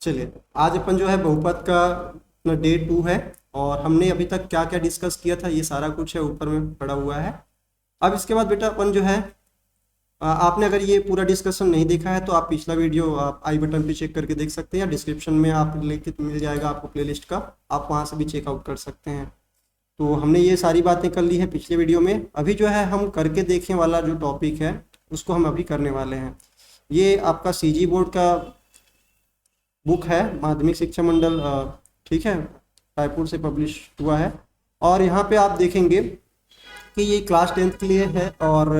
चलिए, आज अपन जो है बहुपद का डे 2 है और हमने अभी तक क्या क्या डिस्कस किया था ये सारा कुछ है ऊपर में पड़ा हुआ है। अब इसके बाद बेटा अपन जो है आपने अगर ये पूरा डिस्कशन नहीं देखा है तो आप पिछला वीडियो आप आई बटन पे चेक करके देख सकते हैं या डिस्क्रिप्शन में आप लिंक मिल जाएगा आपको प्लेलिस्ट का, आप वहाँ से भी चेकआउट कर सकते हैं। तो हमने ये सारी बातें कर ली है पिछले वीडियो में। अभी जो है हम करके देखने वाला जो टॉपिक है उसको हम अभी करने वाले हैं। ये आपका सीजी बोर्ड का बुक है, माध्यमिक शिक्षा मंडल, ठीक है, रायपुर से पब्लिश हुआ है। और यहाँ पे आप देखेंगे कि ये क्लास 10th के लिए है और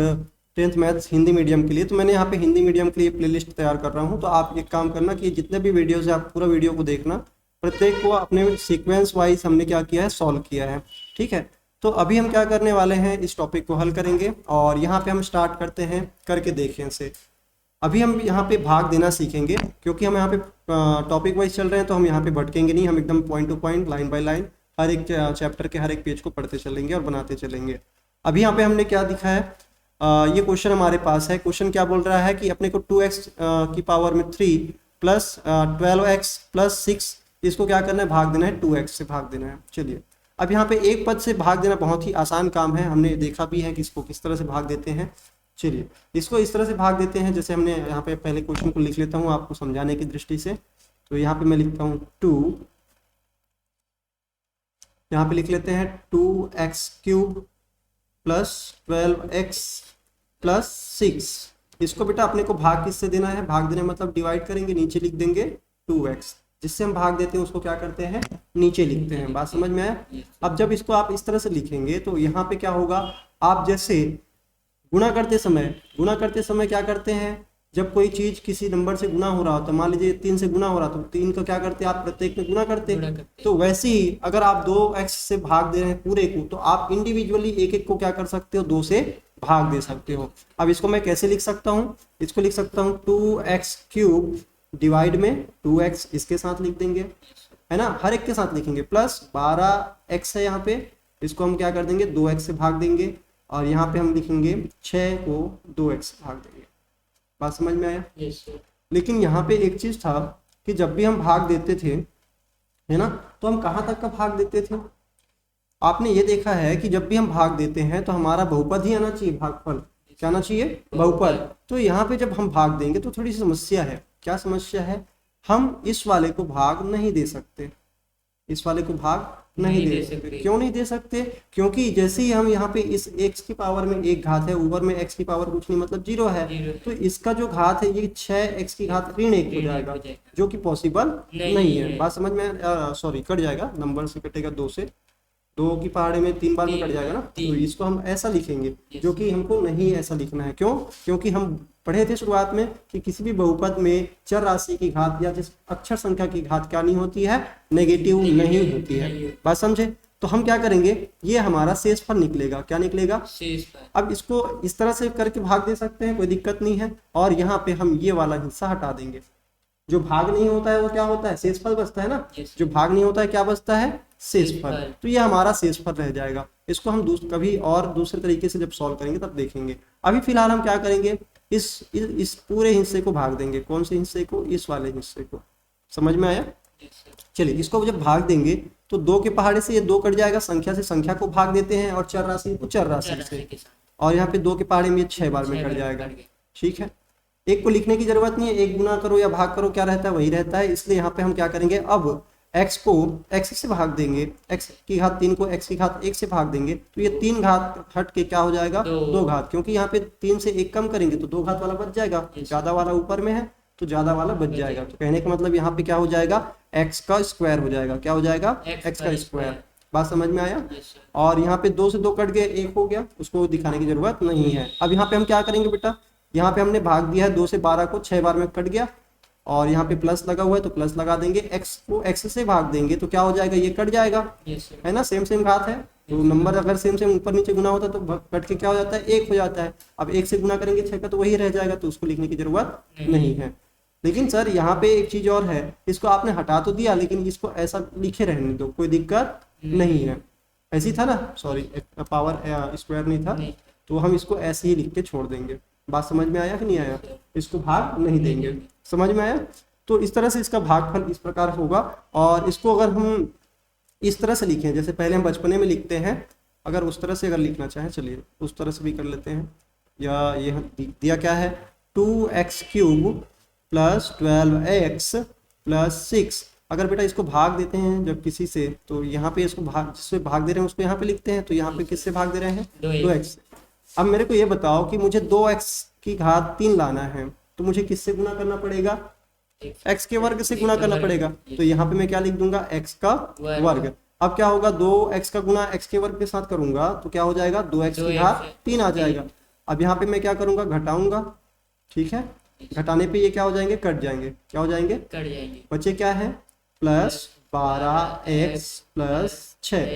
10th मैथ्स हिंदी मीडियम के लिए। तो मैंने यहाँ पे हिंदी मीडियम के लिए प्लेलिस्ट तैयार कर रहा हूँ। तो आप एक काम करना कि जितने भी वीडियोज़ है आप पूरा वीडियो को देखना, प्रत्येक को अपने सीक्वेंस वाइज हमने क्या किया है, सॉल्व किया है, ठीक है। तो अभी हम क्या करने वाले हैं, इस टॉपिक को हल करेंगे और यहाँ पे हम स्टार्ट करते हैं करके देखें से। अभी हम यहाँ पे भाग देना सीखेंगे क्योंकि हम यहाँ पे टॉपिक वाइज चल रहे हैं, तो हम यहाँ पे भटकेंगे नहीं, हम एकदम point to point, line by line हर एक चैप्टर के हर एक पेज को पढ़ते चलेंगे और बनाते चलेंगे। अभी यहाँ पे हमने क्या दिखा है, ये क्वेश्चन हमारे पास है। क्वेश्चन क्या बोल रहा है कि अपने को 2x की पावर में 3 प्लस 12x प्लस 6, इसको क्या करना है, भाग देना है, 2x से भाग देना है। चलिए, अब यहाँ पे एक पद से भाग देना बहुत ही आसान काम है, हमने देखा भी है कि इसको किस तरह से भाग देते हैं। चलिए, इसको इस तरह से भाग देते हैं, जैसे हमने यहाँ पे पहले क्वेश्चन को लिख लेता हूँ आपको समझाने की दृष्टि से। तो यहाँ पे मैं लिखता हूँ 2, यहाँ पे लिख लेते हैं 2x³ प्लस 12x प्लस 6। इसको बेटा अपने को भाग किससे देना है, भाग देना मतलब डिवाइड करेंगे, नीचे लिख देंगे 2x, जिससे हम भाग देते हैं उसको क्या करते हैं, नीचे लिखते हैं। बात समझ में आया। अब जब इसको आप इस तरह से लिखेंगे तो यहाँ पे क्या होगा, आप जैसे गुणा करते समय क्या करते हैं, जब कोई चीज किसी नंबर से गुना हो रहा हो, तो मान लीजिए 3 से गुना हो रहा, तो 3 का क्या करते हैं आप, प्रत्येक में गुना करते। तो वैसे ही अगर आप 2x से भाग दे रहे हैं पूरे को, तो आप इंडिविजुअली एक एक को क्या कर सकते हो, 2 से भाग दे सकते हो। अब इसको मैं कैसे लिख सकता हूँ, इसको लिख सकता हूँ 2x³ डिवाइड में 2x इसके साथ लिख देंगे, है ना, हर एक के साथ लिखेंगे, प्लस 12x है यहाँ पे, इसको हम क्या कर देंगे, 2x से भाग देंगे, और यहाँ पे हम लिखेंगे 6 को 2x से भाग देंगे। बात समझ में आया। yes, लेकिन यहाँ पे एक चीज था कि जब भी हम भाग देते थे, है ना, तो हम कहाँ तक का भाग देते थे, आपने ये देखा है कि जब भी हम भाग देते हैं तो हमारा बहुपद ही आना चाहिए, भागफल क्या आना चाहिए, बहुपद। तो यहाँ पे जब हम भाग देंगे तो थोड़ी सी समस्या है। क्या समस्या है, हम इस वाले को भाग नहीं दे सकते, इस वाले को भाग नहीं दे सकते। क्यों नहीं दे सकते, क्योंकि जैसे ही हम यहाँ पे इस x की पावर में एक घात है, ऊपर में x की पावर कुछ नहीं मतलब 0 है, तो इसका जो घात है ये 6x की घात ऋण 1 हो जाएगा, जो कि पॉसिबल नहीं है। बात समझ में, सॉरी कट जाएगा, नंबर से कटेगा 2 से, 2 की पहाड़े में 3 बार में कट जाएगा ना, तो इसको हम ऐसा लिखेंगे, जो कि हमको नहीं ऐसा लिखना है। क्यों, क्योंकि हम पढ़े थे शुरुआत में कि किसी भी बहुपद में चर राशि की घात या जिस अक्षर संख्या की घात क्या नहीं होती है, नेगेटिव नहीं होती है। बात समझे। तो हम क्या करेंगे, ये हमारा शेषफल निकलेगा, क्या निकलेगा, शेषफल। अब इसको इस तरह से करके भाग दे सकते हैं, कोई दिक्कत नहीं है। और यहाँ पे हम ये वाला हिस्सा हटा देंगे, जो भाग नहीं होता है वो क्या होता है, शेषफल बचता है ना, जो भाग नहीं होता है क्या बचता है, शेषफल। तो ये हमारा शेषफल रह जाएगा। इसको हम कभी और दूसरे तरीके से जब सॉल्व करेंगे तब देखेंगे। अभी फिलहाल हम क्या करेंगे, इस पूरे हिस्से को भाग देंगे। कौन से हिस्से को, इस वाले हिस्से को। समझ में आया। चलिए, इसको जब भाग देंगे तो 2 के पहाड़े से ये 2 कट जाएगा, संख्या से संख्या को भाग देते हैं और चर राशि को चर राशि से, और यहाँ पे 2 के पहाड़े में ये 6 बार में कट जाएगा, ठीक है। एक को लिखने की जरूरत नहीं है, एक गुना करो या भाग करो क्या रहता है, वही रहता है। इसलिए यहाँ पे हम क्या करेंगे, अब x को x से भाग देंगे, x की घात 3 को x की घात 1 से भाग देंगे, तो ये 3 घात हट के क्या हो जाएगा, 2 घात, क्योंकि यहाँ पे 3 से 1 कम करेंगे तो 2 घात वाला बच जाएगा, ज्यादा वाला ऊपर में है तो ज्यादा वाला बच जाएगा। तो कहने का मतलब यहाँ पे क्या हो जाएगा, x का स्क्वायर हो जाएगा, क्या हो जाएगा, x का स्क्वायर। बात समझ में आया। और यहाँ पे 2 से 2 कट गए, 1 हो गया, उसको दिखाने की जरूरत नहीं है। अब यहाँ पे हम क्या करेंगे बेटा, यहाँ पे हमने भाग दिया है 2 से 12 को, 6 बार में कट गया, और यहाँ पे प्लस लगा हुआ है तो प्लस लगा देंगे, x को x से भाग देंगे तो क्या हो जाएगा, ये कट जाएगा, है ना, सेम घात है। तो नंबर अगर सेम ऊपर नीचे गुना होता है तो कट के क्या हो जाता है, 1 हो जाता है। अब 1 से गुना करेंगे 6 का तो वही रह जाएगा, तो उसको लिखने की जरूरत नहीं है। लेकिन सर यहाँ पे एक चीज और है, इसको आपने हटा तो दिया लेकिन इसको ऐसा लिखे रहने दो, कोई दिक्कत नहीं है। ऐसी था ना, सॉरी पावर स्क्वायर नहीं था, तो हम इसको ऐसे ही लिख के छोड़ देंगे। बात समझ में आया कि नहीं आया, इसको भाग नहीं देंगे। समझ में आया। तो इस तरह से इसका भागफल इस प्रकार होगा। और इसको अगर हम इस तरह से लिखें, जैसे पहले हम बचपने में लिखते हैं, अगर उस तरह से अगर लिखना चाहें, चलिए उस तरह से भी कर लेते हैं। या ये दिया क्या है, 2x³ प्लस 12x प्लस 6। अगर बेटा इसको भाग देते हैं जब किसी से, तो यहाँ पे इसको भाग, जिससे भाग दे रहे हैं उसको यहाँ पे लिखते हैं, तो यहाँ पे किससे भाग दे रहे हैं, 2x। अब मेरे को ये बताओ कि मुझे 2x³ लाना है, तो मुझे किससे गुना करना पड़ेगा, x के वर्ग से गुना करना पड़ेगा। तो यहाँ पे मैं क्या लिख दूंगा, x का वर्ग। अब क्या होगा, 2x का गुना x के वर्ग के साथ करूंगा तो क्या हो जाएगा, 2x³ आ जाएगा। अब यहाँ पे मैं क्या करूंगा, घटाऊंगा, ठीक है, घटाने पे ये क्या हो जाएंगे, कट जाएंगे, क्या हो जाएंगे, कट जाएंगे। बचे क्या है, प्लस 12x प्लस 6।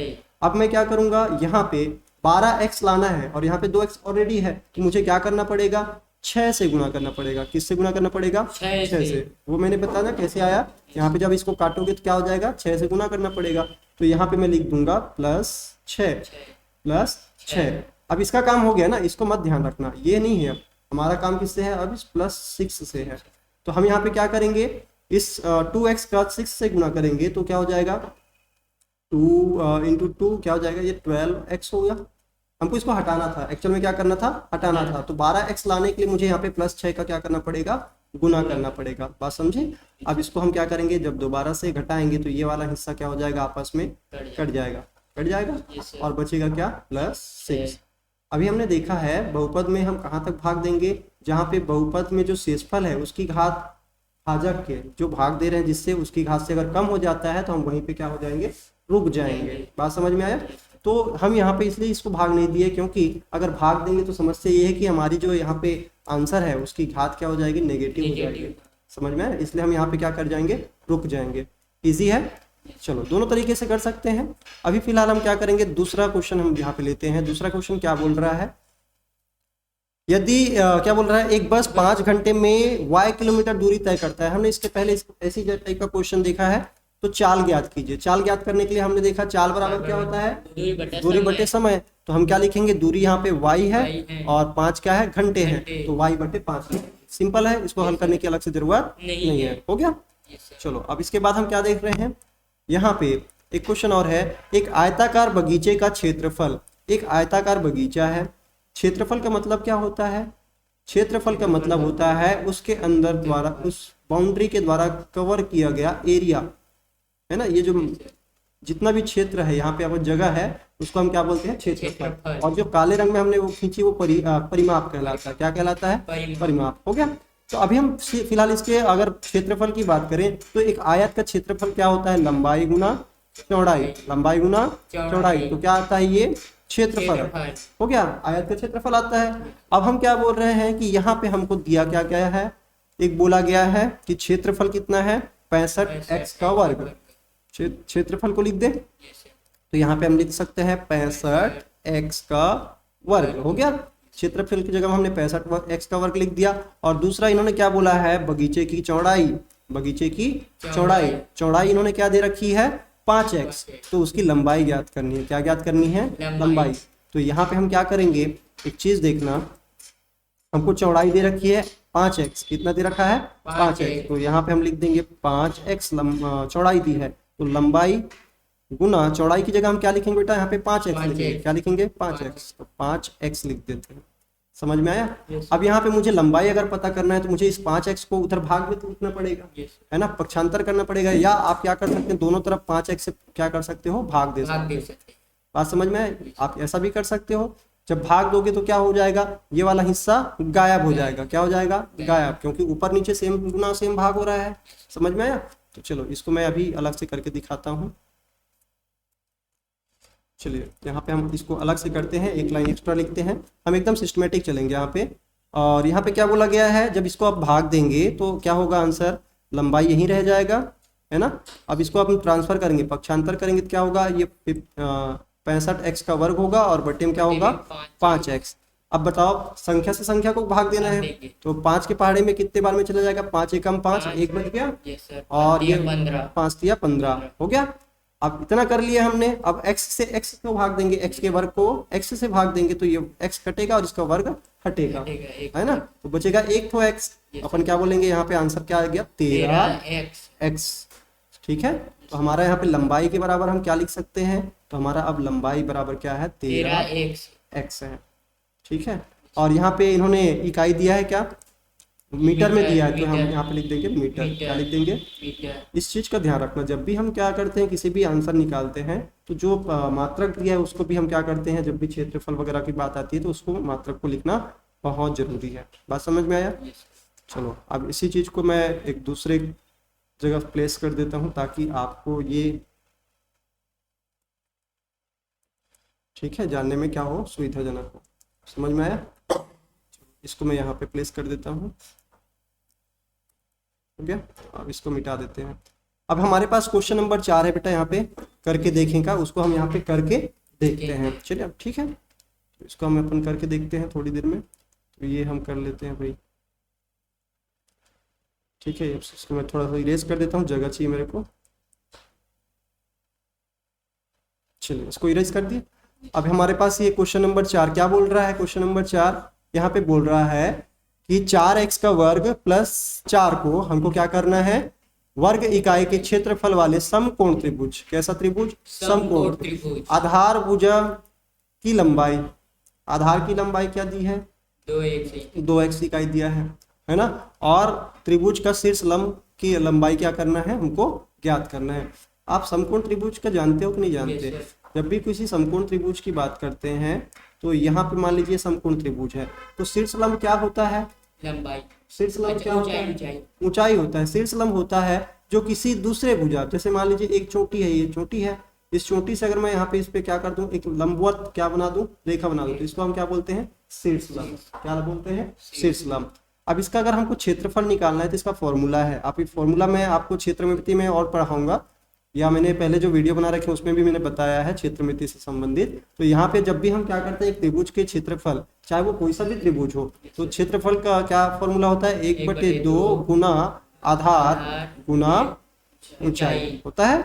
अब मैं क्या करूंगा, यहाँ पे 12x लाना है और यहाँ पे 2x ऑलरेडी है, तो मुझे क्या करना पड़ेगा, 6 से गुना करना पड़ेगा। किससे गुना करना पड़ेगा, 6 से। वो मैंने बताया ना कैसे आया, यहाँ पे जब इसको काटोगे तो क्या हो जाएगा, 6 से गुना करना पड़ेगा। तो यहाँ पे मैं लिख दूंगा प्लस 6। अब इसका काम हो गया ना, इसको मत ध्यान रखना, ये नहीं है, हमारा काम किससे है, अब इस प्लस 6 से है। तो हम यहाँ पे क्या करेंगे, इस 2x का 6 से गुना करेंगे तो क्या हो जाएगा, 2 इंटू 2 क्या हो जाएगा, ये 12x हो गया। हमको इसको हटाना था, एक्चुअल में क्या करना था, हटाना था। तो 12x लाने के लिए मुझे यहाँ पे प्लस 6 का क्या करना पड़ेगा, गुना करना पड़ेगा। बात समझे। अब इसको हम क्या करेंगे, जब दोबारा से घटाएंगे तो ये वाला हिस्सा क्या हो जाएगा, आपस में कट जाएगा और बचेगा क्या, प्लस 6। अभी हमने देखा है बहुपद में हम कहाँ तक भाग देंगे, जहाँ पे बहुपद में जो शेषफल है उसकी घात भाजक के जो भाग दे रहे हैं जिससे उसकी घात से अगर कम हो जाता है तो हम वहीं पे क्या हो जाएंगे, रुक जाएंगे। बात समझ में आया। तो हम यहाँ पे इसलिए इसको भाग नहीं दिए, क्योंकि अगर भाग देंगे तो समस्या ये है कि हमारी जो यहाँ पे आंसर है उसकी घात क्या हो जाएगी, नेगेटिव हो जाएगी। समझ में आया, इसलिए हम यहाँ पे क्या कर जाएंगे, रुक जाएंगे। इजी है, चलो दोनों तरीके से कर सकते हैं। अभी फिलहाल हम क्या करेंगे, दूसरा क्वेश्चन हम यहाँ पे लेते हैं। दूसरा क्वेश्चन क्या बोल रहा है, यदि क्या बोल रहा है, एक बस 5 घंटे में y किलोमीटर दूरी तय करता है। हमने इसके पहले ऐसी टाइप का क्वेश्चन देखा है। तो चाल ज्ञात कीजिए। चाल ज्ञात करने के लिए हमने देखा चाल बराबर क्या होता है, दूरी बटे समय। तो हम क्या लिखेंगे, दूरी यहाँ पे y है और 5 क्या है, घंटे हैं, तो y बटे 5। सिंपल है, इसको हल करने की अलग से जरूरत नहीं है। हो गया। चलो अब इसके बाद हम क्या देख रहे हैं, यहाँ पे एक क्वेश्चन और है, एक आयताकार बगीचे का क्षेत्रफल। एक आयताकार बगीचा है, क्षेत्रफल का मतलब क्या होता है, क्षेत्रफल का मतलब होता है उसके अंदर द्वारा, उस बाउंड्री के द्वारा कवर किया गया एरिया है ना। ये जो जितना भी क्षेत्र है यहाँ पे अब जगह है उसको हम क्या बोलते हैं, क्षेत्रफल। और जो काले रंग में हमने वो खींची वो परिमाप कहलाता है। क्या कहलाता है, परिमाप। हो गया। तो अभी हम फिलहाल इसके अगर क्षेत्रफल की बात करें तो एक आयत का क्षेत्रफल क्या होता है, लंबाई गुना चौड़ाई, लंबाई गुना चौड़ाई। तो क्या आता है, ये क्षेत्रफल। हो गया, आयत का क्षेत्रफल आता है। अब हम क्या बोल रहे हैं कि यहाँ पे हमको दिया क्या गया है, एक बोला गया है कि क्षेत्रफल कितना है, 65x का वर्ग। क्षेत्रफल को लिख दे, तो यहाँ पे हम लिख सकते हैं 65x का वर्ग। हो गया, क्षेत्रफल की जगह हमने 65x का वर्ग लिख दिया। और दूसरा इन्होंने क्या बोला है, बगीचे की चौड़ाई। बगीचे की चौड़ाई, चौड़ाई इन्होंने क्या दे रखी है, 5x। तो उसकी लंबाई ज्ञात करनी है। क्या ज्ञात करनी है, लंबाई। तो यहाँ पे हम क्या करेंगे, एक चीज देखना, हमको चौड़ाई दे रखी है 5x, कितना दे रखा है, 5x। तो यहाँ पे हम लिख देंगे 5x चौड़ाई दी है, तो लंबाई गुना चौड़ाई की जगह हम क्या लिखेंगे बेटा, यहाँ पे 5x लिखेंगे। क्या लिखेंगे, 5x। तो 5x लिख देते हैं। समझ में आया। अब यहाँ पे मुझे लंबाई अगर पता करना है तो मुझे इस 5x को उधर भाग में तो लिखना पड़ेगा, है ना, पक्षांतर करना पड़ेगा। या आप क्या कर सकते हैं, दोनों तरफ 5x से क्या कर सकते हो, भाग दे सकते हो। बात समझ में आए। आप ऐसा भी कर सकते हो, जब भाग दोगे तो क्या हो जाएगा, ये वाला हिस्सा गायब हो जाएगा। क्या हो जाएगा, गायब, क्योंकि ऊपर नीचे सेम गुना सेम भाग हो रहा है। समझ में आया। तो चलो इसको मैं अभी अलग से करके दिखाता हूँ। चलिए यहाँ पे हम इसको अलग से करते हैं, एक लाइन एक्स्ट्रा लिखते हैं, हम एकदम सिस्टमेटिक चलेंगे यहाँ पे। और यहाँ पे क्या बोला गया है, जब इसको आप भाग देंगे तो क्या होगा आंसर, लंबाई यहीं रह जाएगा, है ना। अब इसको आप ट्रांसफर करेंगे, पक्षांतर करेंगे तो क्या होगा, ये 65x का वर्ग होगा और बटे में क्या होगा, 5x। अब बताओ, संख्या से संख्या को भाग देना है, तो 5 के पहाड़े में कितने बार में चला जाएगा, 5 एकम 5, 1 बच गया, और ये 5 दिया 15। हो गया। अब इतना कर लिया हमने। अब x से x को भाग देंगे, x के वर्ग को x से भाग देंगे तो ये x कटेगा और इसका वर्ग हटेगा, है ना। तो बचेगा एक तो x, अपन क्या बोलेंगे यहाँ पे आंसर क्या आ गया 13x, ठीक है। तो हमारा यहाँ पे लंबाई के बराबर हम क्या लिख सकते हैं, तो हमारा अब लंबाई बराबर क्या है 13x है, ठीक है। और यहाँ पे इन्होंने इकाई दिया है क्या, मीटर में दिया है, तो हम यहाँ पे लिख देंगे मीटर, क्या लिख देंगे मीटर। इस चीज का ध्यान रखना, जब भी हम क्या करते हैं किसी भी आंसर निकालते हैं तो जो मात्रक दिया है उसको भी हम क्या करते हैं, जब भी क्षेत्रफल वगैरह की बात आती है तो उसको मात्रक को लिखना बहुत जरूरी है। बात समझ में आया। चलो अब इसी चीज को मैं एक दूसरे जगह प्लेस कर देता हूँ ताकि आपको ये ठीक है जानने में क्या हो, सुविधाजनक हो। समझ में आया। इसको मैं यहाँ पे प्लेस कर देता हूँ, हो गया। अब इसको मिटा देते हैं। अब हमारे पास क्वेश्चन नंबर 4 है बेटा, यहाँ पे करके देखेगा, उसको हम यहाँ पे करके देखते हैं। चलिए अब ठीक है, तो इसको हम अपन करके देखते हैं थोड़ी देर में। तो ये हम कर लेते हैं भाई, ठीक है। इसको मैं थोड़ा सा इरेज कर देता हूँ, जगह चाहिए मेरे को। चलिए इसको इरेज कर दिए। अब हमारे पास ये क्वेश्चन नंबर 4 क्या बोल रहा है, क्वेश्चन नंबर 4 यहाँ पे बोल रहा है कि 4x का वर्ग प्लस 4 को हमको क्या करना है, वर्ग इकाई के क्षेत्रफल वाले समकोण त्रिभुज, कैसा त्रिभुज, समकोण त्रिभुज, आधार भुजा की लंबाई, आधार की लंबाई क्या दी है 2x इकाई दिया है ना। और त्रिभुज का शीर्ष लंब की लंबाई क्या करना है, हमको ज्ञात करना है। आप समकोण त्रिभुज का जानते हो कि नहीं जानते। जब भी किसी समकोण त्रिभुज की बात करते हैं तो यहाँ पे मान लीजिए समकोण त्रिभुज है, तो शीर्ष लंब क्या होता है, लंबाई। शीर्ष लंब क्या होता है, ऊंचाई होता है। शीर्ष लंब होता है जो किसी दूसरे भुजा, जैसे मान लीजिए एक चोटी है, ये चोटी है, इस चोटी से अगर मैं यहाँ पे इस पे क्या कर दूं, एक लंबवत क्या बना दूं, रेखा बना दूं, तो इसको हम क्या बोलते हैं, शीर्ष लंब। क्या बोलते हैं, शीर्ष लंब। अब इसका अगर हमको क्षेत्रफल निकालना है तो इसका फॉर्मूला है, आप फॉर्मूला मैं आपको क्षेत्रमिति में और पढ़ाऊंगा, या मैंने पहले जो वीडियो बना रखे उसमें भी मैंने बताया है क्षेत्रमिति से संबंधित। तो यहाँ पे जब भी हम क्या करते हैं, एक त्रिभुज के क्षेत्रफल, चाहे वो कोई सा भी त्रिभुज हो, तो क्षेत्रफल का क्या फॉर्मूला होता है, 1/2 गुना आधार गुना ऊंचाई होता है।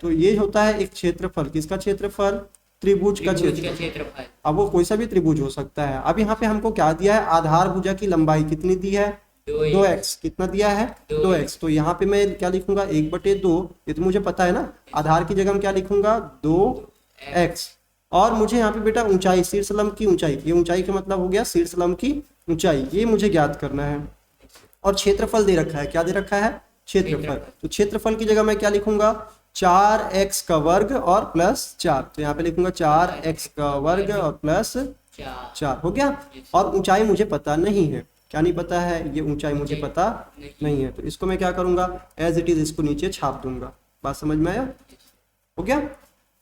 तो ये होता है एक क्षेत्रफल, किसका क्षेत्रफल, त्रिभुज का क्षेत्रफल। अब वो कोई सा भी त्रिभुज हो सकता है। अब यहाँ पे हमको क्या दिया है, आधार भुजा की लंबाई कितनी दी है, 2x, कितना दिया है 2x। तो यहाँ पे मैं क्या लिखूंगा 1/2, ये तो मुझे पता है ना। आधार की जगह हम क्या लिखूंगा 2x। और मुझे यहाँ पे बेटा ऊंचाई, शीर्ष लंब की ऊंचाई, ये ऊंचाई का मतलब हो गया शीर्ष लंब की ऊंचाई, ये मुझे ज्ञात करना है। और क्षेत्रफल दे रखा है, क्या दे रखा है, क्षेत्रफल। तो क्षेत्रफल की जगह मैं क्या लिखूंगा 4x का वर्ग और प्लस 4। तो यहाँ पे लिखूंगा 4x का वर्ग और प्लस 4 हो गया। और ऊंचाई मुझे पता नहीं है, क्या नहीं पता है, ये ऊंचाई मुझे पता नहीं है। तो इसको मैं क्या करूंगा, एज इट इज इसको नीचे छाप दूंगा। बात समझ में आया, हो गया।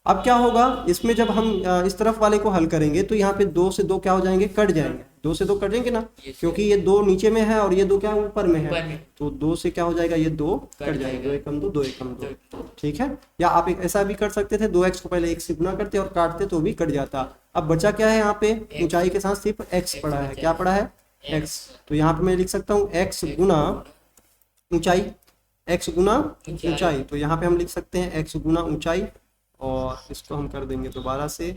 अब क्या होगा इसमें, जब हम इस तरफ वाले को हल करेंगे तो यहाँ पे 2 से 2 क्या हो जाएंगे, कट जाएंगे। 2 से 2 कट जाएंगे ना, क्योंकि ये 2 नीचे में है और ये 2 क्या ऊपर में है, तो 2 से क्या हो जाएगा, ये 2 कट जाएंगे, 2 एकम 2, 2 एकम 2, ठीक है। या आप ऐसा भी कर सकते थे, 2x को पहले 1 से गुना करते और काटते तो भी कट जाता। अब बचा क्या है, यहाँ पे ऊंचाई के साथ सिर्फ x पड़ा है, क्या पड़ा है, x। तो यहाँ पे मैं लिख सकता हूँ x गुना ऊंचाई, x गुना ऊंचाई। तो यहाँ पे हम लिख सकते हैं x गुना ऊंचाई, और इसको हम कर देंगे दोबारा से,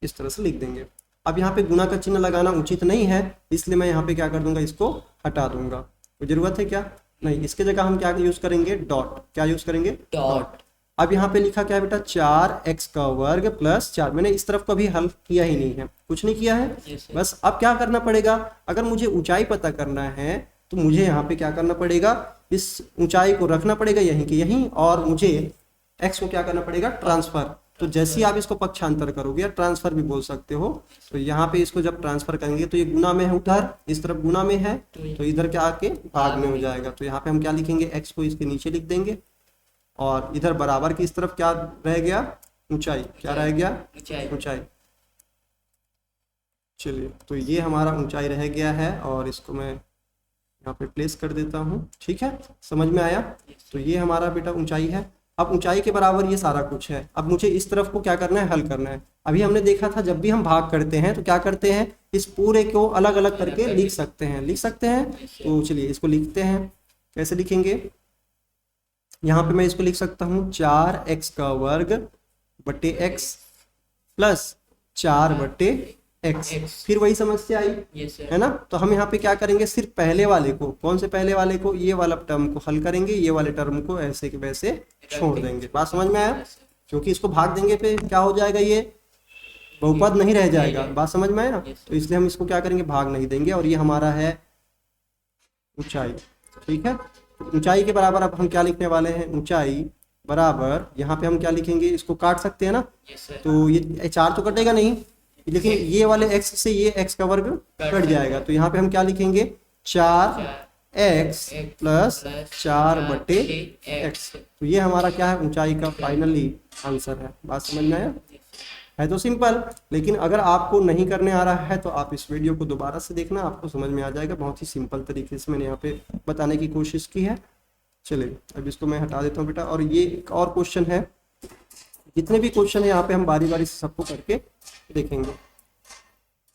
इस तरह से लिख देंगे। अब यहाँ पे गुना का चिन्ह लगाना उचित नहीं है, इसलिए मैं यहाँ पे क्या कर दूंगा, इसको हटा दूंगा। तो जरूरत है क्या, नहीं। इसके जगह हम क्या यूज करेंगे, डॉट। क्या यूज करेंगे, डॉट। अब यहाँ पे लिखा क्या है बेटा, 4x का वर्ग प्लस 4। मैंने इस तरफ कभी हल किया ही नहीं है, कुछ नहीं किया है। बस अब क्या करना पड़ेगा, अगर मुझे ऊंचाई पता करना है तो मुझे यहाँ पे क्या करना पड़ेगा, इस ऊंचाई को रखना पड़ेगा यहीं के यहीं, और मुझे x को क्या करना पड़ेगा, ट्रांसफर। तो जैसे ही आप इसको पक्षांतर करोगे, या ट्रांसफर भी बोल सकते हो, तो यहाँ पे इसको जब ट्रांसफर करेंगे तो ये गुना में है, उधर इस तरफ गुना में है, तो इधर क्या आके भाग में हो जाएगा। तो यहाँ पे हम क्या लिखेंगे, x को इसके नीचे लिख देंगे, और इधर बराबर की इस तरफ क्या रह गया, ऊंचाई। क्या रह गया, ऊंचाई। चलिए, तो ये हमारा ऊंचाई रह गया है, और इसको मैं यहाँ पे प्लेस कर देता हूँ, ठीक है। समझ में आया। तो ये हमारा बेटा ऊंचाई है। अब ऊंचाई के बराबर ये सारा कुछ है। अब मुझे इस तरफ को क्या करना है, हल करना है। अभी हमने देखा था जब भी हम भाग करते हैं तो क्या करते हैं, इस पूरे को अलग अलग करके लिख सकते हैं, लिख सकते हैं। तो चलिए इसको लिखते हैं, कैसे लिखेंगे, यहाँ पे मैं इसको लिख सकता हूँ 4x का वर्ग बटे x प्लस 4/x एक्स। फिर वही समस्या आई, है ना। तो हम यहाँ पे क्या करेंगे, सिर्फ पहले वाले को, कौन से पहले वाले को, ये वाला टर्म को हल करेंगे, ये वाले टर्म को ऐसे के वैसे छोड़ देंगे। बात समझ में आया, क्योंकि इसको भाग देंगे पे क्या हो जाएगा, ये बहुपद नहीं रह जाएगा। बात समझ में आया, तो इसलिए हम इसको क्या करेंगे, भाग नहीं देंगे। और ये हमारा है ऊंचाई, ठीक है। तो ऊंचाई के बराबर अब हम क्या लिखने वाले हैं, ऊंचाई बराबर, यहाँ पे हम क्या लिखेंगे, इसको काट सकते हैं ना, तो ये 4 तो कटेगा नहीं, लेकिन ये वाले x से ये x का वर्ग कट जाएगा। तो यहाँ पे हम क्या लिखेंगे, 4x प्लस 4/x। तो ये हमारा क्या है, ऊंचाई का फाइनली आंसर है। बात समझ में आया, है तो सिंपल। लेकिन अगर आपको नहीं करने आ रहा है तो आप इस वीडियो को दोबारा से देखना, आपको समझ में आ जाएगा। बहुत ही सिंपल तरीके से मैंने यहाँ पे बताने की कोशिश की है। चलिए अब इसको मैं हटा देता हूँ बेटा। और ये एक और क्वेश्चन है, जितने भी क्वेश्चन है यहाँ पे हम बारी बारी से सबको करके देखेंगे,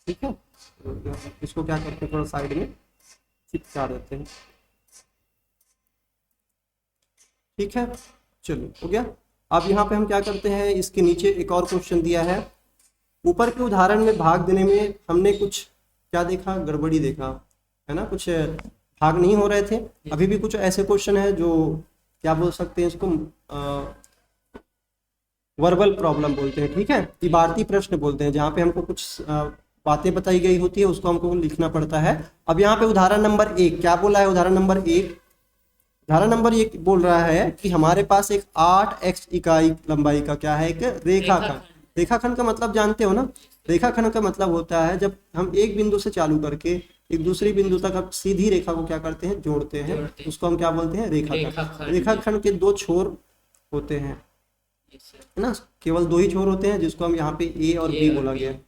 ठीक है। इसको क्या करते हैं, थोड़ा साइड में चिपका देते हैं, ठीक है। चलो हो गया। अब यहाँ पे हम क्या करते हैं, इसके नीचे एक और क्वेश्चन दिया है। ऊपर के उदाहरण में भाग देने में हमने कुछ क्या देखा, गड़बड़ी देखा, है ना, कुछ भाग नहीं हो रहे थे। अभी भी कुछ ऐसे क्वेश्चन है जो क्या बोल सकते हैं, इसको वर्बल प्रॉब्लम बोलते हैं, ठीक है, इबारती प्रश्न बोलते हैं, जहाँ पे हमको कुछ बातें बताई गई होती है, उसको हमको लिखना पड़ता है। अब यहाँ पे उदाहरण नंबर 1 क्या बोला है, उदाहरण नंबर 1 बोल रहा है कि हमारे पास एक 8x इकाई लंबाई का क्या है, एक रेखाखंड। रेखाखंड का मतलब जानते हो ना, रेखाखंड का मतलब होता है जब हम एक बिंदु से चालू करके एक दूसरी बिंदु तक अब सीधी रेखा को क्या करते हैं, जोड़ते हैं, उसको हम क्या बोलते हैं, रेखाखंड। रेखाखंड के 2 छोर होते हैं, है ना, केवल 2 ही छोर होते हैं, जिसको हम यहाँ पे ए और बी बोला गया है।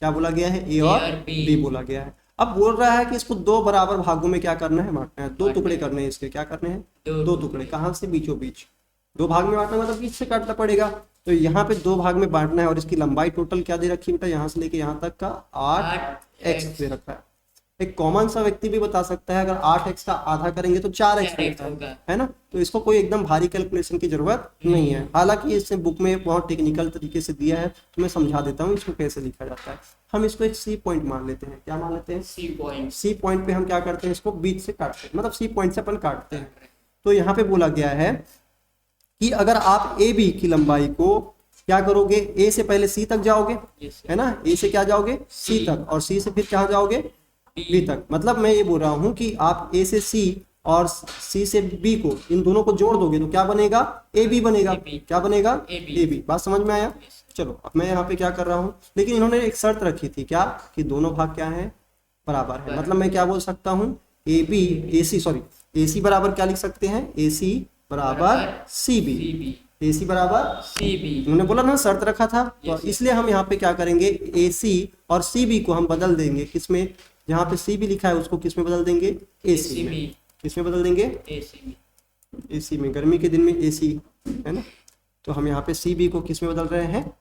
क्या बोला गया है, ए और बी बोला गया है। अब बोल रहा है कि इसको 2 बराबर भागों में क्या करना है, बांटना है, 2 टुकड़े करने हैं इसके। क्या करने हैं, 2 टुकड़े। कहाँ से, बीचों बीच। 2 भाग में बांटना मतलब बीच से काटना पड़ेगा। तो यहाँ पे 2 भाग में बांटना है। और इसकी लंबाई टोटल क्या दे रखी बेटा, यहाँ से लेके यहाँ तक का 8x दे रखा है। एक कॉमन सा व्यक्ति भी बता सकता है, अगर 8x का आधा करेंगे तो 4x है ना। तो इसको कोई एकदम भारी कैलकुलेशन की जरूरत नहीं है। हालांकि इससे बुक में बहुत टेक्निकल तरीके से दिया है, तो मैं समझा देता हूँ इसको कैसे लिखा जाता है। हम इसको एक सी पॉइंट मान लेते हैं। क्या मान लेते हैं, सी पॉइंट पे हम क्या करते हैं, इसको बीच से काटते हैं, मतलब सी पॉइंट से अपन काटते हैं। तो यहाँ पे बोला गया है कि अगर आप ए बी की लंबाई को क्या करोगे, ए से पहले सी तक जाओगे, है ना, ए से क्या जाओगे, सी तक, और सी से फिर क्या जाओगे, बी तक। मतलब मैं ये बोल रहा हूँ कि आप ए से सी और सी से बी को, इन दोनों को जोड़ दोगे तो क्या बनेगा, ए बी बनेगा। क्या बनेगा, ए बी। बात समझ में आया। चलो अब मैं यहाँ पे क्या कर रहा हूँ, लेकिन इन्होंने एक शर्त रखी थी, क्या, कि दोनों भाग क्या है, बराबर है। मतलब मैं क्या बोल सकता हूँ, ए बी, ए सी बराबर क्या लिख सकते हैं, ए सी बराबर सी बी, ए सी बराबर सी बी। उन्होंने बोला ना, शर्त रखा था, तो इसलिए हम यहाँ पे क्या करेंगे, ए सी और सी बी को हम बदल देंगे, किसमें, जहाँ पे सी बी लिखा है उसको किसमें बदल देंगे, ए सी में। किसमें बदल देंगे, ए सी में। गर्मी के दिन में ए सी है ना, तो हम यहाँ पे सी बी को किसमें बदल रहे हैं,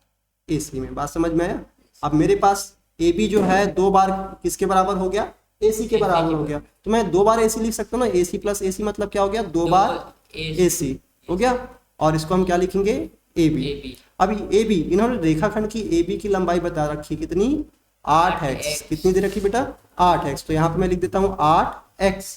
ए सी में। बात समझ में आया। अब मेरे पास ए बी जो है 2 बार किसके बराबर हो गया, ए सी के बराबर हो गया। तो मैं 2 बार ए सी लिख सकता हूँ ना, ए सी प्लस ए सी मतलब क्या हो गया, 2 बार ए सी हो गया। और इसको हम क्या लिखेंगे, ए बी। अभी ए बी, इन्होंने रेखाखंड की ए बी की लंबाई बता रखी कितनी, 8x। कितनी दे रखी बेटा, 8x। तो यहाँ पे मैं लिख देता हूँ 8x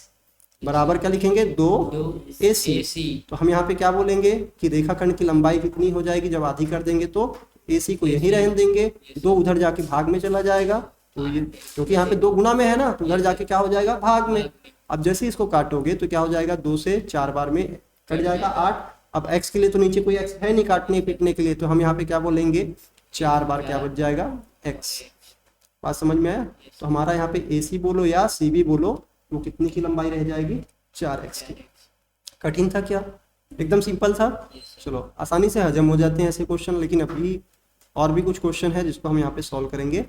बराबर क्या लिखेंगे, 2 ए सी। तो हम यहाँ पे क्या बोलेंगे कि रेखाखंड की लंबाई कितनी हो जाएगी, जब आधी कर देंगे तो ए सी को यहीं रहने देंगे, 2 उधर जाके भाग में चला जाएगा। तो ये क्योंकि यहाँ पे 2 गुना में है ना, तो उधर जाके क्या हो जाएगा, भाग में। अब जैसे इसको काटोगे तो क्या हो जाएगा, 2 से 4 बार में कट जाएगा 8। अब x के लिए तो नीचे कोई x है नहीं काटने पीटने के लिए, तो हम यहाँ पे क्या बोलेंगे, 4 बार क्या बच जाएगा, x। बात समझ में आया। तो हमारा यहाँ पे ए सी बोलो या सी बी बोलो, वो कितनी की लंबाई रह जाएगी, 4x की। कठिन था क्या, एकदम सिंपल था। चलो आसानी से हजम हो जाते हैं ऐसे क्वेश्चन। लेकिन अभी और भी कुछ क्वेश्चन है जिसको हम यहाँ पे सॉल्व करेंगे।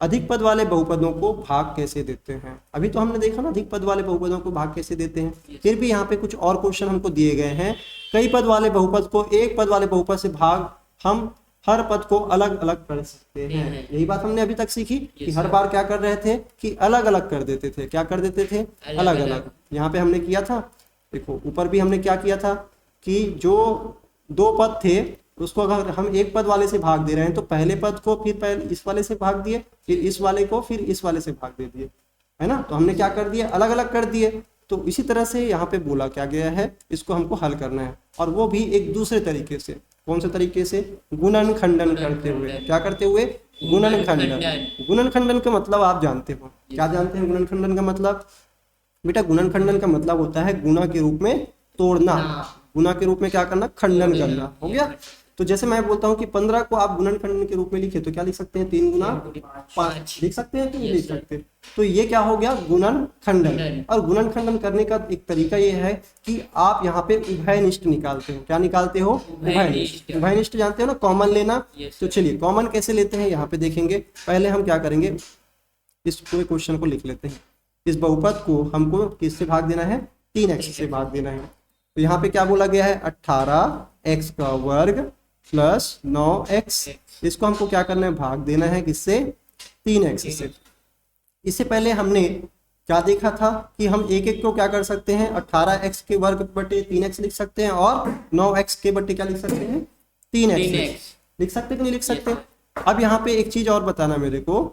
अधिक पद वाले बहुपदों को भाग कैसे देते हैं। अभी तो हमने देखा ना अधिक पद वाले बहुपदों को भाग कैसे देते हैं। फिर भी यहाँ पे कुछ और क्वेश्चन हमको दिए गए हैं। कई पद वाले बहुपद को एक पद वाले बहुपद से भाग हम हर पद को अलग अलग कर सकते हैं। यही बात हमने अभी तक सीखी कि हर बार क्या कर रहे थे कि अलग अलग कर देते थे। क्या कर देते थे, अलग अलग। यहाँ पे हमने किया था, देखो ऊपर भी हमने क्या किया था कि जो 2 पद थे उसको अगर हम एक पद वाले से भाग दे रहे हैं तो पहले पद को फिर पहले इस वाले से भाग दिए, फिर इस वाले को फिर इस वाले से भाग दे दिए, है ना। तो हमने क्या कर दिया, अलग अलग कर दिए। तो इसी तरह से यहाँ पे बोला क्या गया है, इसको हमको हल करना है, और वो भी एक दूसरे तरीके से। कौन से तरीके से, गुणन खंडन करते हुए। क्या करते हुए, गुणन खंडन। गुणन खंडन का मतलब आप जानते हो, क्या जानते हैं गुणन खंडन का मतलब? बेटा गुणन खंडन का मतलब होता है गुणा के रूप में तोड़ना, गुणा के रूप में क्या करना, खंडन करना। हो गया। तो जैसे मैं बोलता हूँ कि 15 को आप गुणन खंडन के रूप में लिखे तो क्या लिख सकते हैं, 3 गुना 5 लिख सकते हैं कि नहीं लिख सकते। तो ये क्या हो गया, गुणन खंडन। और गुणन खंडन करने का एक तरीका ये है कि आप यहाँ पे उभयनिष्ठ निकालते हो। क्या निकालते हो, उभयनिष्ठ। उभयनिष्ठ जानते हो ना, कॉमन लेना। तो चलिए कॉमन कैसे लेते हैं यहाँ पे देखेंगे। पहले हम क्या करेंगे, इस पूरे क्वेश्चन को लिख लेते हैं। इस बहुपद को हमको किससे भाग देना है, 3x से भाग देना है। तो यहाँ पे क्या बोला गया है, 18x का वर्ग प्लस 9x। इसको हमको क्या करना है, भाग देना है किससे, 3x से। इससे पहले हमने क्या देखा था कि हम एक एक को क्या कर सकते हैं, 18x के वर्ग बटे 3x लिख सकते हैं, और 9x के बटे क्या लिख सकते हैं, 3x लिख सकते कि नहीं लिख सकते। अब यहाँ पे एक चीज और बताना मेरे को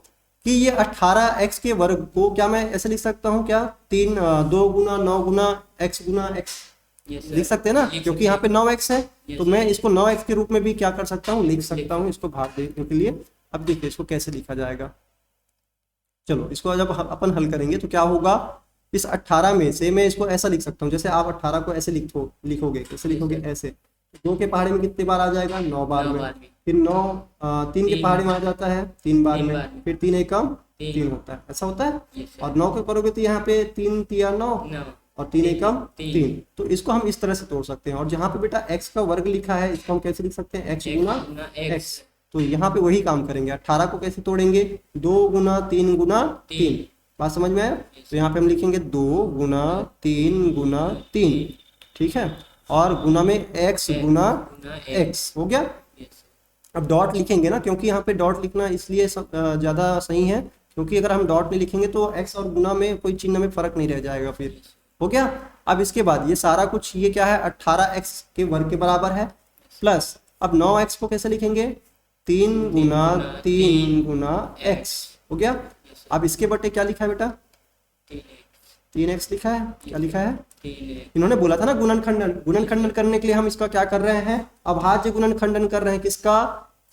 कि ये 18x के वर्ग को क्या मैं ऐसे लिख सकता हूँ क्या, 2 गुना 9 गुना x गुना x लिख सकते हैं ना, क्योंकि यहाँ पे 9x है। तो मैं इसको 9x के रूप में भी क्या कर सकता हूँ, लिख सकता हूँ इसको भाग देने के लिए। अब देखिए इसको कैसे लिखा जाएगा। चलो इसको जब अपन हल करेंगे तो क्या होगा, इस 18 में से मैं इसको ऐसा लिख सकता हूँ, जैसे आप 18 को ऐसे लिखोगे, कैसे लिखोगे, ऐसे 2 के पहाड़े में कितने बार आ जाएगा, 9 बार में। फिर 9 3 के पहाड़े में आ जाता है 3 बार में। फिर 3 एकम 3 होता है, ऐसा होता है। और 9 के करोगे तो यहाँ पे 3 तिया 9 और 3 एकम 3। तो इसको हम इस तरह से तोड़ सकते हैं। और जहाँ पे बेटा x का वर्ग लिखा है इसको हम कैसे लिख सकते हैं, x गुना x। तो यहाँ पे वही काम करेंगे। 18 को कैसे तोड़ेंगे, 2 गुना 3 गुना 3। बात समझ में आया। तो यहाँ पे हम लिखेंगे 2 गुना 3 गुना 3, ठीक है। और गुना में x गुना x हो गया। अब डॉट लिखेंगे ना, क्योंकि यहाँ पे डॉट लिखना इसलिए ज्यादा सही है, क्योंकि अगर हम डॉट नहीं लिखेंगे तो x और गुना में कोई चिन्ह में फर्क नहीं रह जाएगा। फिर हो गया। अब इसके बाद ये सारा कुछ ये क्या है, 18x के वर्ग के बराबर है, प्लस अब 9x को कैसे लिखेंगे, 3 गुना 3 गुना x हो गया। अब इसके बटे क्या लिखा है बेटा, 3x लिखा है। क्या लिखा है, इन्होंने बोला था ना गुणन खंडन। गुणन खंडन करने के लिए हम इसका क्या कर रहे हैं, अभाज्य गुणन खंडन कर रहे हैं। किसका,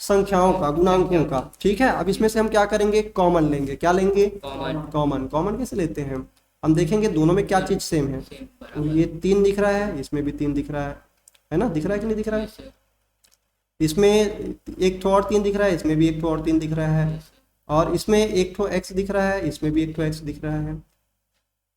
संख्याओं का, गुणांकों का, ठीक है। अब इसमें से हम क्या करेंगे, कॉमन लेंगे। क्या लेंगे, कॉमन। कॉमन कैसे लेते हैं हम देखेंगे, दोनों में क्या चीज सेम है। तो ये 3 दिख रहा है, इसमें भी 3 दिख रहा है ना, दिख रहा है कि नहीं दिख रहा है। इसमें एक ठो और 3 दिख रहा है, इसमें भी एक ठो और 3 दिख रहा है, और इसमें एक ठो x दिख रहा है, इसमें भी एक ठो x दिख रहा है।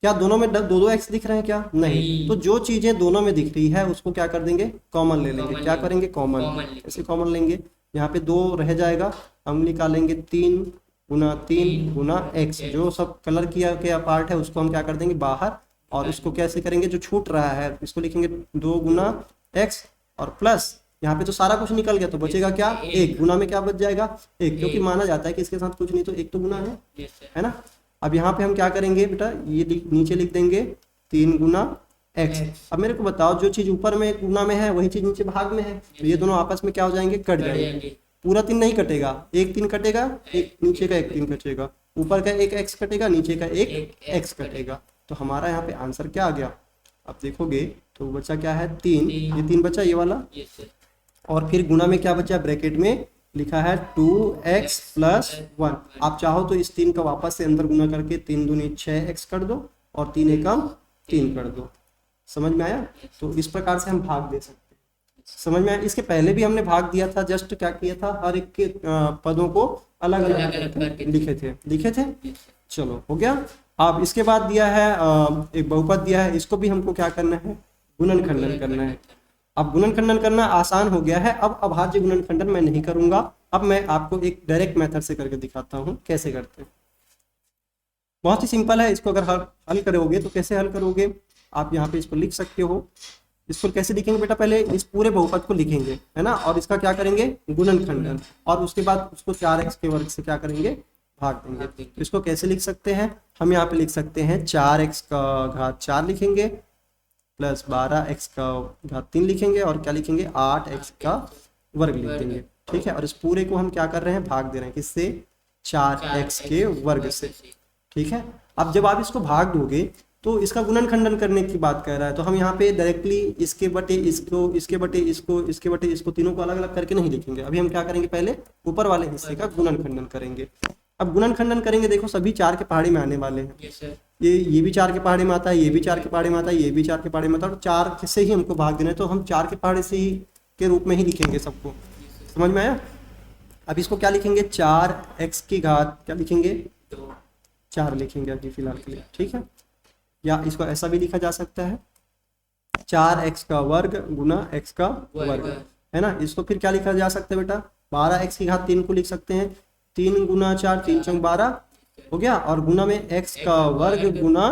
क्या दोनों में 2 x दिख रहे हैं क्या, नहीं। तो जो चीजें दोनों में दिख रही है उसको क्या कर देंगे, कॉमन ले लेंगे। क्या करेंगे, कॉमन। ऐसे कॉमन लेंगे, यहाँ पे 2 रह जाएगा, हम निकालेंगे 3 गुना 3 गुना x। जो सब कलर किया गया पार्ट है उसको हम क्या कर देंगे बाहर, और उसको कैसे करेंगे, जो छूट रहा है इसको लिखेंगे 2 गुना x, और प्लस यहाँ पे तो सारा कुछ निकल गया तो बचेगा क्या, 1। गुना में क्या बच जाएगा, 1, क्योंकि माना जाता है कि इसके साथ कुछ नहीं तो 1 तो गुना है ना। अब यहाँ पे हम क्या करेंगे बेटा, ये नीचे लिख देंगे 3 गुना x। अब मेरे को बताओ, जो चीज ऊपर में गुना में है वही चीज नीचे भाग में है, तो ये दोनों आपस में क्या हो जाएंगे, कट जाएंगे। पूरा 3 नहीं कटेगा, एक 3 कटेगा, एक नीचे का एक 3 कटेगा, ऊपर का एक x कटेगा, नीचे का एक x कटेगा। तो हमारा यहाँ पे आंसर क्या आ गया, अब देखोगे तो बचा क्या है, 3। ये 3 बचा, ये वाला। और फिर गुना में क्या बचा, ब्रैकेट में लिखा है 2x प्लस 1। आप चाहो तो इस 3 का वापस से अंदर गुना करके 3 दूनी 6x कर दो, और 3 एकम 3 कर दो। समझ में आया। तो इस प्रकार से हम भाग दे सकते हैं। समझ में आया। इसके पहले भी हमने भाग दिया था, जस्ट क्या किया था, हर एक के पदों को अलग अलग लिखे थे। चलो हो गया। अब इसके बाद दिया है एक बहुपद दिया है, इसको भी हमको क्या करना है, गुणन खंडन करना है। अब गुणन खंडन करना आसान हो गया है। अब अभाज्य गुणन खंडन मैं नहीं करूंगा, अब मैं आपको एक डायरेक्ट मेथड से करके दिखाता हूं कैसे करते हैं। बहुत ही सिंपल है। इसको अगर हल करोगे तो कैसे हल करोगे, आप यहाँ पे इसको लिख सकते हो। इसको कैसे लिखेंगे बेटा, पहले इस पूरे बहुपद को लिखेंगे, है ना, और इसका क्या करेंगे, गुणन खंडन, और उसके बाद उसको 4x के वर्ग से क्या करेंगे, भाग देंगे। तो इसको कैसे लिख सकते हैं, हम यहाँ पे लिख सकते हैं 4x का घात 4 लिखेंगे, प्लस 12x का घात 3 लिखेंगे, और क्या लिखेंगे, 8x का वर्ग लिख देंगे, ठीक है। और इस पूरे को हम क्या कर रहे हैं, भाग दे रहे हैं किससे, 4x के वर्ग से, ठीक है। अब जब आप इसको भाग दोगे तो इसका गुणनखंडन करने की बात कर रहा है, तो हम यहाँ पे डायरेक्टली इसके बटे इसको, इसके बटे इसको, इसके बटे इसको, तीनों को अलग अलग करके नहीं लिखेंगे। अभी हम क्या करेंगे, पहले ऊपर वाले हिस्से का गुणनखंडन करेंगे। अब गुणनखंडन करेंगे, देखो सभी 4 के पहाड़े में आने वाले हैं, ये भी 4 के पहाड़े में आता है, ये भी 4 के पहाड़े में आता है, ये भी 4 के पहाड़े में आता है, और 4 से ही हमको भाग देना है, तो हम 4 के पहाड़े से ही के रूप में ही लिखेंगे सबको, समझ में आया। अब इसको क्या लिखेंगे, 4x की घात क्या लिखेंगे, 4 लिखेंगे अभी फिलहाल के लिए, ठीक है। या इसको ऐसा भी लिखा जा सकता है, 4x का वर्ग गुना x का वर्ग, है ना। इसको फिर क्या लिखा जा सकता है बेटा, 12x की घात 3 को लिख सकते हैं, 3 गुना 4, 3 चौक 12 हो गया, और गुना में x का वर्ग गुना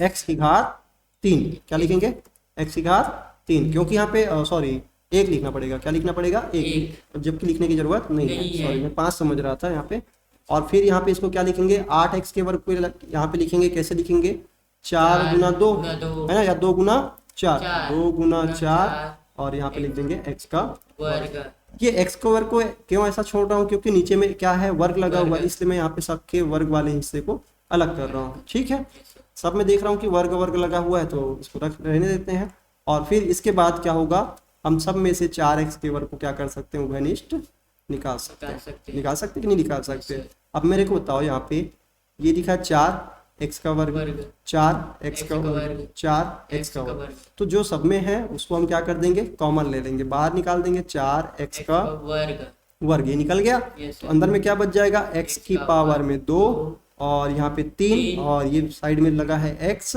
x की घात 3, क्या लिखेंगे, x की घात 3, क्योंकि यहाँ पे सॉरी 1 लिखना पड़ेगा, क्या लिखना पड़ेगा, 1, जबकि लिखने की जरूरत नहीं है, सॉरी मैं 5 समझ रहा था यहाँ पे। और फिर यहाँ पे इसको क्या लिखेंगे, 8x के वर्ग को यहाँ पे लिखेंगे, कैसे लिखेंगे, 4 गुना 2 है ना, या 2 गुना 4, 2 गुना 4, और यहाँ पे लिख देंगे x का वर्ग। ये x का वर्ग को क्यों ऐसा छोड़ रहा हूँ, क्योंकि नीचे में क्या है, वर्ग लगा हुआ है, इसलिए मैं यहाँ पे सबके वर्ग वाले हिस्से को अलग कर रहा हूँ, ठीक है। सब में देख रहा हूँ कि वर्ग वर्ग लगा हुआ है, तो इसको रहने देते हैं। और फिर इसके बाद क्या होगा, हम सब में से 4x के वर्ग को क्या कर सकते हैं, उभयनिष्ठ निकाल सकते हैं, निकाल सकते कि नहीं निकाल सकते। अब मेरे को बताओ, यहाँ पे ये लिखा 4x का वर्ग, 4x का वर्ग, 4x का वर्ग, तो जो सब में है उसको हम क्या कर देंगे, कॉमन ले लेंगे, बाहर निकाल देंगे, 4x का वर्ग, ये निकल गया। तो अंदर में क्या बच जाएगा, x की पावर में 2, और यहाँ पे 3, और ये साइड में लगा है x,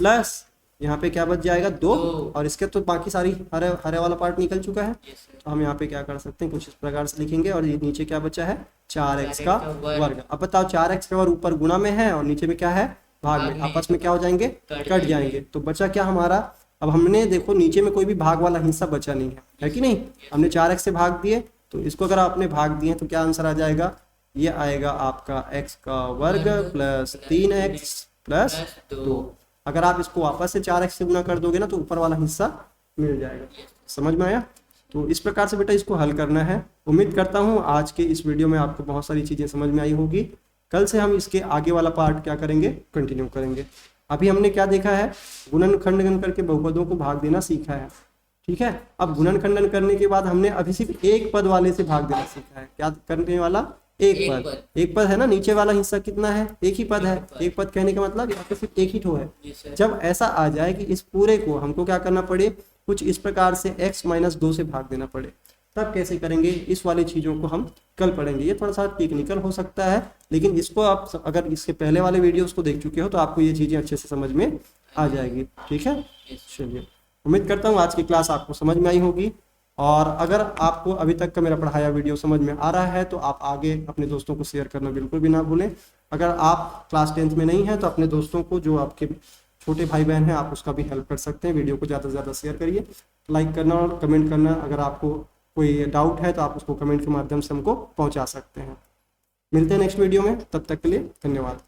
प्लस यहाँ पे क्या बच जाएगा 2, और इसके तो बाकी सारी हरे हरे वाला पार्ट निकल चुका है। तो हम यहाँ पे क्या कर सकते हैं, कुछ इस प्रकार से लिखेंगे, और ये नीचे क्या बचा है, 4x का वर्ग। अब बताओ, 4x का वर्ग ऊपर गुना में है और नीचे में क्या है, भाग में, आपस में क्या हो जाएंगे, कट जाएंगे। तो बचा क्या हमारा, अब हमने देखो नीचे में कोई भी भाग वाला हिस्सा बचा नहीं है कि नहीं, हमने 4x से भाग दिए, तो इसको अगर आपने भाग दिए तो क्या आंसर आ जाएगा, ये आएगा आपका x का वर्ग प्लस 3x प्लस 2। अगर आप इसको वापस से 4x से गुना कर दोगे ना, तो ऊपर वाला हिस्सा मिल जाएगा, समझ में आया। तो इस प्रकार से बेटा इसको हल करना है। उम्मीद करता हूँ आज के इस वीडियो में आपको बहुत सारी चीज़ें समझ में आई होगी। कल से हम इसके आगे वाला पार्ट क्या करेंगे, कंटिन्यू करेंगे। अभी हमने क्या देखा है, गुणनखंडन करके बहुपदों को भाग देना सीखा है, ठीक है। अब गुणनखंडन करने के बाद हमने अभी सिर्फ एक पद वाले से भाग देना सीखा है। क्या करने वाला, एक पद है ना, नीचे वाला हिस्सा कितना है, एक ही पद है। एक पद कहने का मतलब यहाँ पे सिर्फ एक ही ठो है। जब ऐसा आ जाए कि इस पूरे को हमको क्या करना पड़े, कुछ इस प्रकार से x-2 से भाग देना पड़े, तब कैसे करेंगे, इस वाली चीज़ों को हम कल पढ़ेंगे। ये थोड़ा सा टेक्निकल हो सकता है, लेकिन इसको आप अगर इसके पहले वाले वीडियोस को देख चुके हो तो आपको ये चीज़ें अच्छे से समझ में आ जाएगी, ठीक है। चलिए, उम्मीद करता हूँ आज की क्लास आपको समझ में आई होगी, और अगर आपको अभी तक का मेरा पढ़ाया वीडियो समझ में आ रहा है तो आप आगे अपने दोस्तों को शेयर करना बिल्कुल भी ना भूलें। अगर आप क्लास 10th में नहीं हैं तो अपने दोस्तों को, जो आपके छोटे भाई बहन हैं, आप उसका भी हेल्प कर सकते हैं। वीडियो को ज़्यादा से ज़्यादा शेयर करिए, लाइक करना और कमेंट करना। अगर आपको कोई डाउट है तो आप उसको कमेंट के माध्यम से हमको पहुँचा सकते हैं। मिलते हैं नेक्स्ट वीडियो में, तब तक के लिए धन्यवाद।